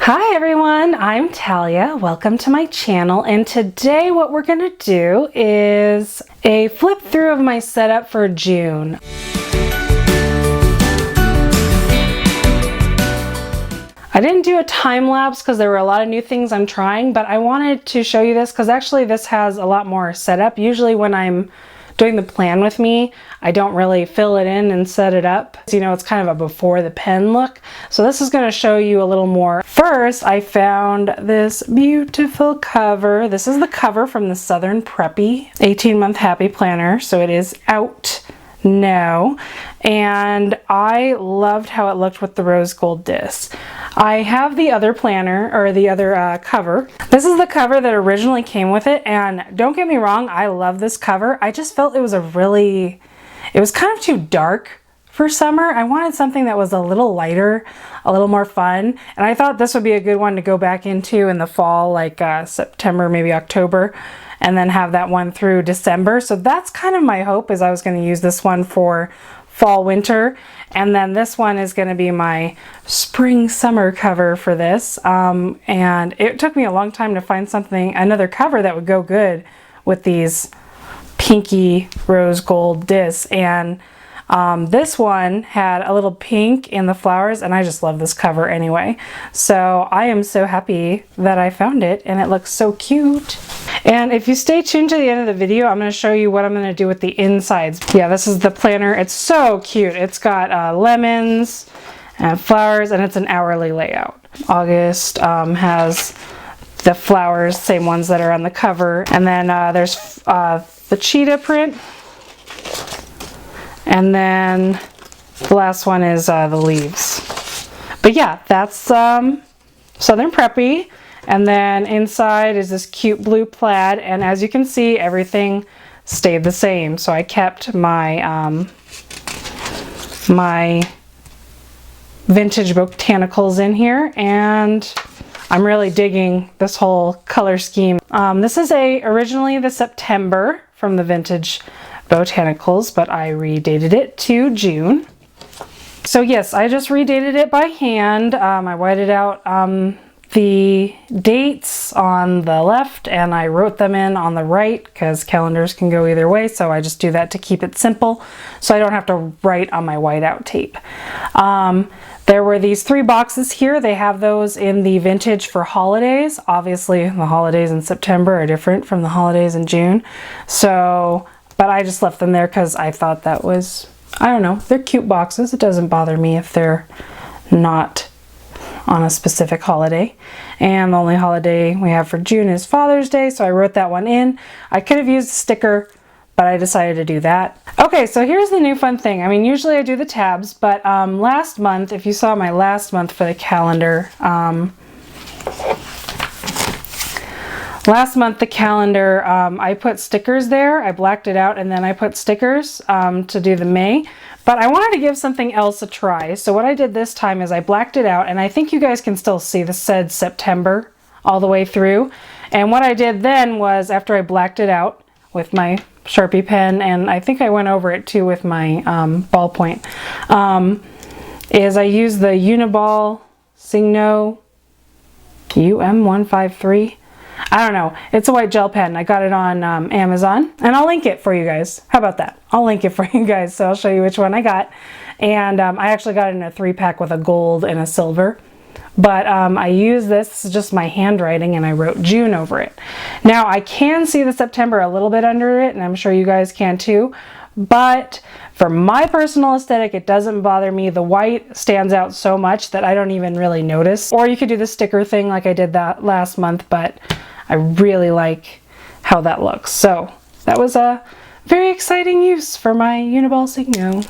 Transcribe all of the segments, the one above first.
Hi everyone, I'm Talia. Welcome to my channel, and today what we're going to do is a flip through of my setup for June. I didn't do a time lapse because there were a lot of new things I'm trying, but I wanted to show you this because actually this has a lot more setup. Usually when I'm doing the plan with me, I don't really fill it in and set it up. You know, it's kind of a before the pen look. So this is going to show you a little more. First, I found this beautiful cover. This is the cover from the Southern Preppy 18-month Happy Planner. So it is out now, and I loved how it looked with the rose gold disc. I have the other planner, or the other cover. This is the cover that originally came with it, and don't get me wrong, I love this cover. I just felt it was it was kind of too dark for summer. I wanted something that was a little lighter, a little more fun, and I thought this would be a good one to go back into in the fall, like September, maybe October, and then have that one through December. So that's kind of my hope, is I was going to use this one for fall winter, and then this one is going to be my spring summer cover for this. And it took me a long time to find another cover that would go good with these pinky rose gold discs, and this one had a little pink in the flowers, and I just love this cover anyway. So I am so happy that I found it, and it looks so cute. And if you stay tuned to the end of the video, I'm going to show you what I'm going to do with the insides. Yeah, this is the planner. It's so cute. It's got lemons and flowers, and it's an hourly layout. August has the flowers, same ones that are on the cover. And then there's the cheetah print. And then the last one is the leaves. But yeah, that's Southern Preppy. And then inside is this cute blue plaid. And as you can see, everything stayed the same. So I kept my my vintage botanicals in here, and I'm really digging this whole color scheme. This is originally the September from the vintage botanicals, but I redated it to June. So yes, I just redated it by hand. I whited out the dates on the left, and I wrote them in on the right because calendars can go either way, so I just do that to keep it simple so I don't have to write on my whiteout tape. There were these 3 boxes here. They have those in the vintage for holidays. Obviously the holidays in September are different from the holidays in June, so but I just left them there because I thought that was, I don't know, they're cute boxes. It doesn't bother me if they're not on a specific holiday. And the only holiday we have for June is Father's Day, so I wrote that one in. I could have used a sticker, but I decided to do that. Okay, so here's the new fun thing. I mean, usually I do the tabs, but last month, if you saw my last month for the calendar, last month, the calendar, I put stickers there. I blacked it out, and then I put stickers to do the May. But I wanted to give something else a try. So what I did this time is I blacked it out, and I think you guys can still see the said September all the way through. And what I did then was, after I blacked it out with my Sharpie pen, and I think I went over it too with my ballpoint, is I used the Uniball Signo UM153. I don't know. It's a white gel pen. I got it on Amazon, and I'll link it for you guys. How about that? I'll link it for you guys, so I'll show you which one I got. And I actually got it in a 3-pack with a gold and a silver. But I use this is just my handwriting, and I wrote June over it. Now I can see the September a little bit under it, and I'm sure you guys can too. But for my personal aesthetic, it doesn't bother me. The white stands out so much that I don't even really notice. Or you could do the sticker thing like I did that last month, but I really like how that looks. So that was a very exciting use for my Uniball Signo.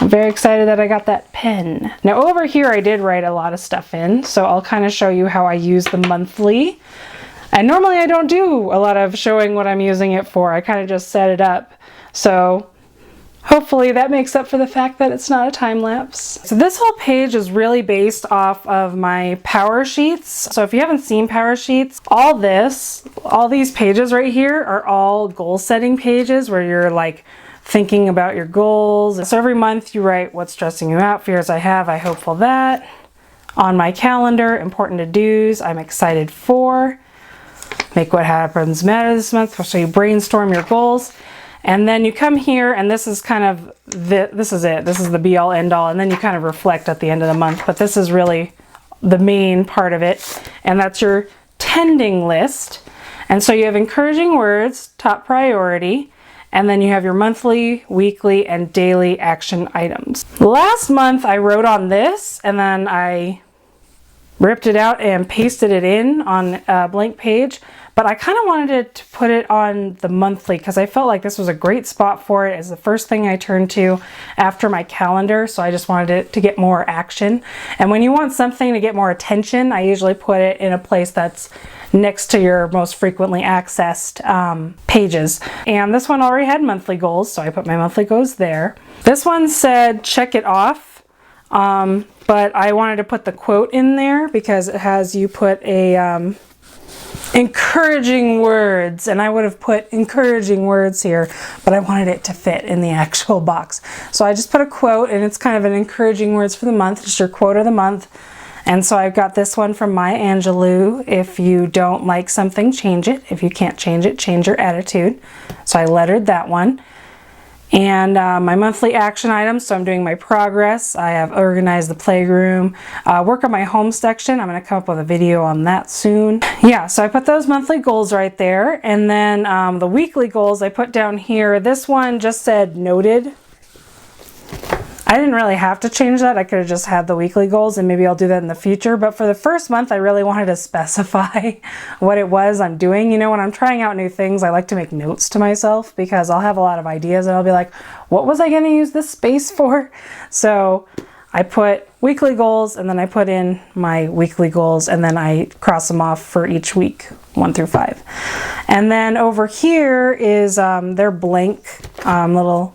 I'm very excited that I got that pen. Now over here I did write a lot of stuff in, so I'll kind of show you how I use the monthly. And normally I don't do a lot of showing what I'm using it for. I kind of just set it up. So hopefully that makes up for the fact that it's not a time lapse. So this whole page is really based off of my Powersheets. So if you haven't seen Powersheets, all these pages right here are all goal setting pages where you're like thinking about your goals. So every month you write what's stressing you out, fears I have, I hope for that. On my calendar, important to-dos, I'm excited for. Make what happens matter this month. So you brainstorm your goals. And then you come here, and this is kind of, this is it. This is the be all end all. And then you kind of reflect at the end of the month. But this is really the main part of it. And that's your tending list. And so you have encouraging words, top priority. And then you have your monthly, weekly, and daily action items. Last month I wrote on this, and then I ripped it out and pasted it in on a blank page. But I kind of wanted to put it on the monthly because I felt like this was a great spot for it. It's the first thing I turned to after my calendar, so I just wanted it to get more action. And when you want something to get more attention, I usually put it in a place that's next to your most frequently accessed pages. And this one already had monthly goals, so I put my monthly goals there. This one said check it off, but I wanted to put the quote in there because it has you put a encouraging words, and I would have put encouraging words here, but I wanted it to fit in the actual box. So I just put a quote, and it's kind of an encouraging words for the month, just your quote of the month. And so I've got this one from Maya Angelou: if you don't like something, change it. If you can't change it, change your attitude. So I lettered that one. And my monthly action items, so I'm doing my progress. I have organized the playroom, work on my home section. I'm going to come up with a video on that soon. Yeah, so I put those monthly goals right there. And then the weekly goals I put down here. This one just said noted. I didn't really have to change that. I could have just had the weekly goals, and maybe I'll do that in the future. But for the first month, I really wanted to specify what it was I'm doing. You know, when I'm trying out new things, I like to make notes to myself because I'll have a lot of ideas and I'll be like, what was I going to use this space for? So I put weekly goals, and then I put in my weekly goals, and then I cross them off for each week, 1 through 5. And then over here is their blank little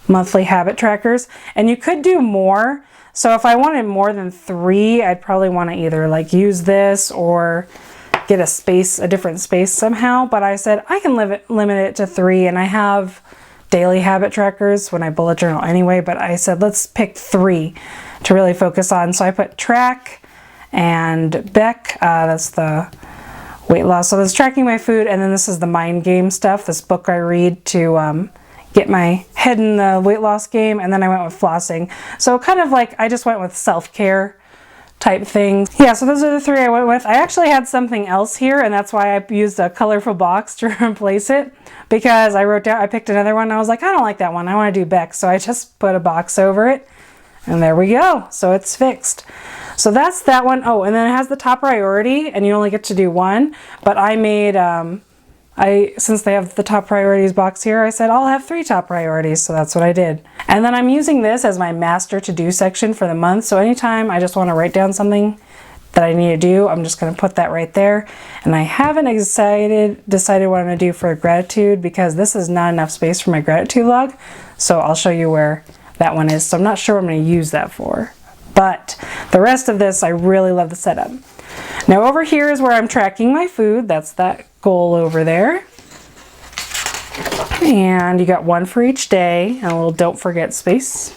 monthly habit trackers, and you could do more. So if I wanted more than 3, I'd probably want to either like use this or get a different space somehow. But I said I can limit it to 3, and I have daily habit trackers when I bullet journal anyway, but I said let's pick 3 to really focus on. So I put track and Beck, that's the weight loss. So that's tracking my food, and then this is the mind game stuff, this book I read to get my head in the weight loss game. And then I went with flossing. So kind of like I just went with self-care type things. Yeah, so those are the 3 I went with. I actually had something else here, and that's why I used a colorful box to replace it, because I picked another one and I was like, I don't like that one, I want to do Beck. So I just put a box over it, and there we go. So it's fixed. So that's that one. Oh, and then it has the top priority, and you only get to do 1, but I made since they have the top priorities box here, I said I'll have 3 top priorities, so that's what I did. And then I'm using this as my master to-do section for the month, so anytime I just want to write down something that I need to do, I'm just going to put that right there. And I haven't decided what I'm going to do for gratitude, because this is not enough space for my gratitude log, so I'll show you where that one is. So I'm not sure what I'm going to use that for, but the rest of this, I really love the setup. Now over here is where I'm tracking my food. That's that goal over there. And you got 1 for each day, and a little don't forget space.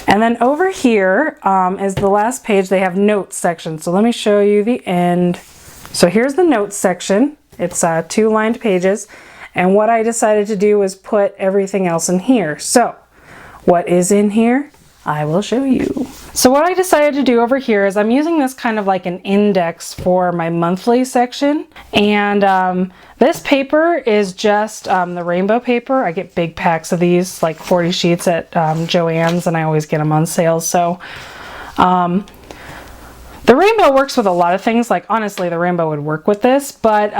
And then over here is the last page. They have notes section. So let me show you the end. So here's the notes section. It's 2 lined pages. And what I decided to do was put everything else in here. So what is in here? I will show you. So what I decided to do over here is I'm using this kind of like an index for my monthly section. And this paper is just the rainbow paper. I get big packs of these, like 40 sheets at Joann's, and I always get them on sale. So the rainbow works with a lot of things. Like honestly, the rainbow would work with this, but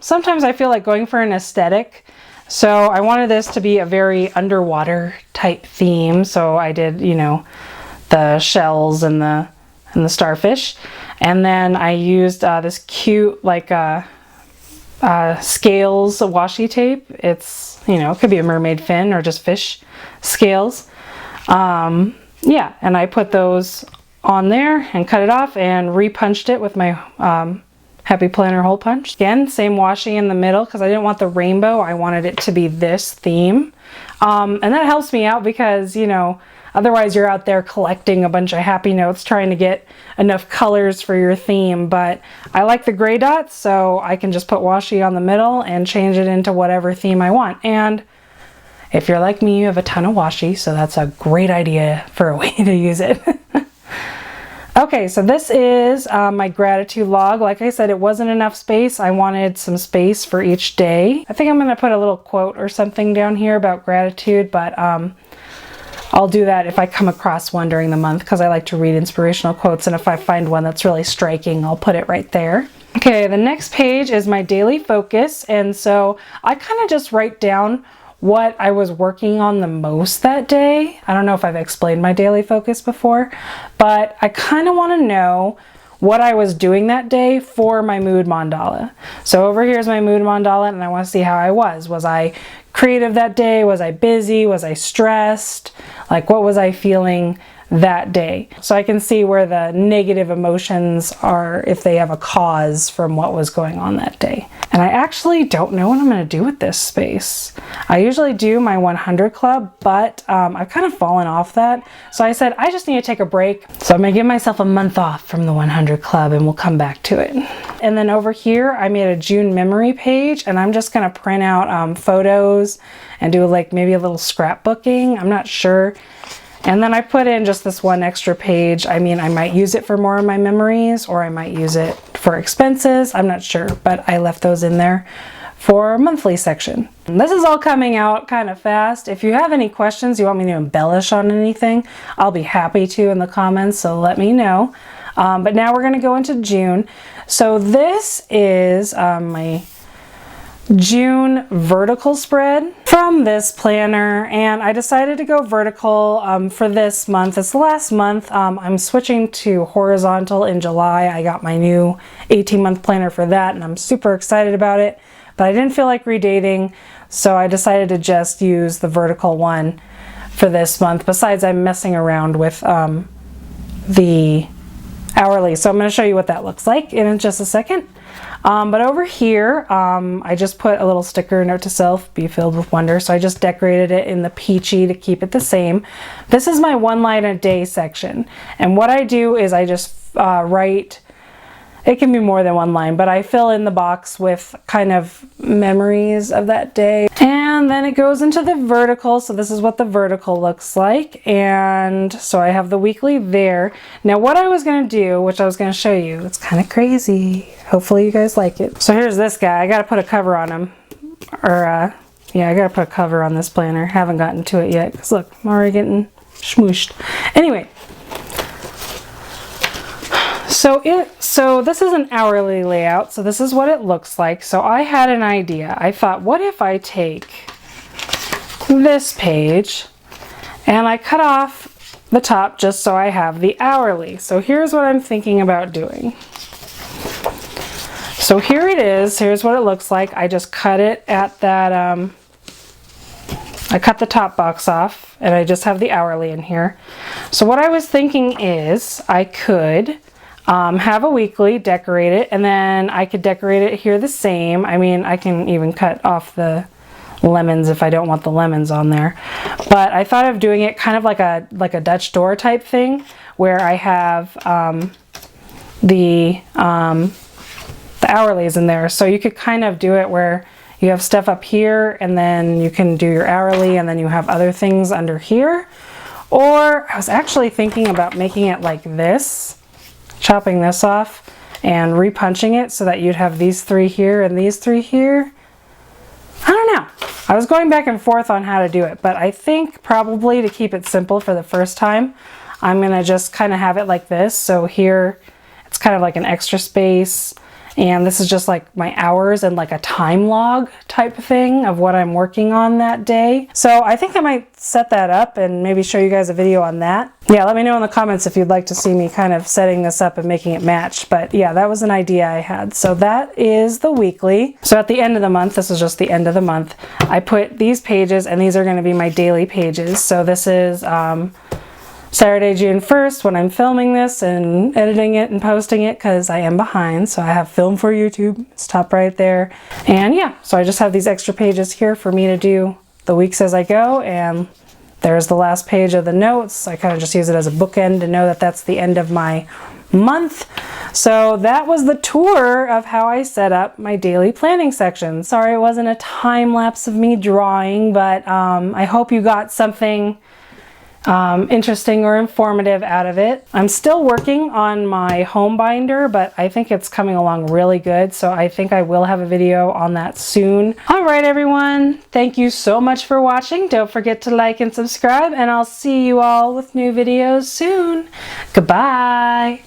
sometimes I feel like going for an aesthetic. So I wanted this to be a very underwater type theme. So I did, you know, the shells and the starfish. And then I used this cute like scales washi tape. It's, you know, it could be a mermaid fin or just fish scales. Yeah, and I put those on there and cut it off and repunched it with my Happy Planner hole punch. Again, same washi in the middle because I didn't want the rainbow. I wanted it to be this theme. And that helps me out because, you know, Otherwise, you're out there collecting a bunch of happy notes trying to get enough colors for your theme. But I like the gray dots, so I can just put washi on the middle and change it into whatever theme I want. And if you're like me, you have a ton of washi, so that's a great idea for a way to use it. Okay, so this is my gratitude log. Like I said, it wasn't enough space. I wanted some space for each day. I think I'm going to put a little quote or something down here about gratitude, but I'll do that if I come across one during the month, because I like to read inspirational quotes, and if I find one that's really striking, I'll put it right there. Okay, the next page is my daily focus, and so I kind of just write down what I was working on the most that day. I don't know if I've explained my daily focus before, but I kind of want to know what I was doing that day for my mood mandala. So over here is my mood mandala, and I want to see how I was. Was I creative that day? Was I busy? Was I stressed? Like, what was I feeling that day? So I can see where the negative emotions are, if they have a cause from what was going on that day. And I actually don't know what I'm going to do with this space. I usually do my 100 club, but I've kind of fallen off that. So I said, I just need to take a break. So I'm going to give myself a month off from the 100 club, and we'll come back to it. And then over here, I made a June memory page, and I'm just going to print out photos and do like maybe a little scrapbooking. I'm not sure. And then I put in just this one extra page. I mean, I might use it for more of my memories, or I might use it for expenses. I'm not sure, but I left those in there for a monthly section. And this is all coming out kind of fast. If you have any questions, you want me to embellish on anything, I'll be happy to in the comments, so let me know. But now we're going to go into June. So this is my June vertical spread from this planner, and I decided to go vertical for this month. It's the last month. I'm switching to horizontal in July. I got my new 18-month planner for that, and I'm super excited about it, but I didn't feel like redating, so I decided to just use the vertical one for this month. Besides, I'm messing around with the hourly, so I'm going to show you what that looks like in just a second. But over here, I just put a little sticker, note to self, be filled with wonder. So I just decorated it in the peachy to keep it the same. This is my one line a day section. And what I do is I just write, it can be more than one line, but I fill in the box with kind of memories of that day. And then it goes into the vertical. So this is what the vertical looks like. And so I have the weekly there. Now what I was going to do, which I was going to show you, it's kind of crazy. Hopefully you guys like it. So here's this guy. I got to put a cover on him. Or, yeah, I got to put a cover on this planner. Haven't gotten to it yet, because look, I'm already getting smooshed. Anyway. So this is an hourly layout, so this is what it looks like. So I had an idea. I thought, what if I take this page and I cut off the top just so I have the hourly. So here's what I'm thinking about doing. So here it is. Here's what it looks like. I just cut it at that, I cut the top box off, and I just have the hourly in here. So what I was thinking is I could have a weekly, decorate it, and then I could decorate it here the same. I mean, I can even cut off the lemons if I don't want the lemons on there. But I thought of doing it kind of like a Dutch door type thing, where I have the hourlies in there. So you could kind of do it where you have stuff up here, and then you can do your hourly, and then you have other things under here. Or I was actually thinking about making it like this, chopping this off and repunching it so that you'd have these three here and these three here. I don't know. I was going back and forth on how to do it, but I think probably to keep it simple for the first time, I'm going to just kind of have it like this. So here it's kind of like an extra space, and this is just like my hours and like a time log type of thing of what I'm working on that day. So I think I might set that up and maybe show you guys a video on that. Yeah, let me know in the comments if you'd like to see me kind of setting this up and making it match. But yeah, that was an idea I had. So that is the weekly. So at the end of the month, this is just the end of the month, I put these pages, and these are going to be my daily pages. So this is Saturday, June 1st, when I'm filming this and editing it and posting it, because I am behind. So I have film for YouTube. It's top right there. And yeah, so I just have these extra pages here for me to do the weeks as I go, and there's the last page of the notes. I kind of just use it as a bookend to know that that's the end of my month. So that was the tour of how I set up my daily planning section. Sorry it wasn't a time lapse of me drawing, but I hope you got something interesting or informative out of it. I'm still working on my home binder, but I think it's coming along really good, so I think I will have a video on that soon. All right, everyone, thank you so much for watching. Don't forget to like and subscribe, and I'll see you all with new videos soon. Goodbye.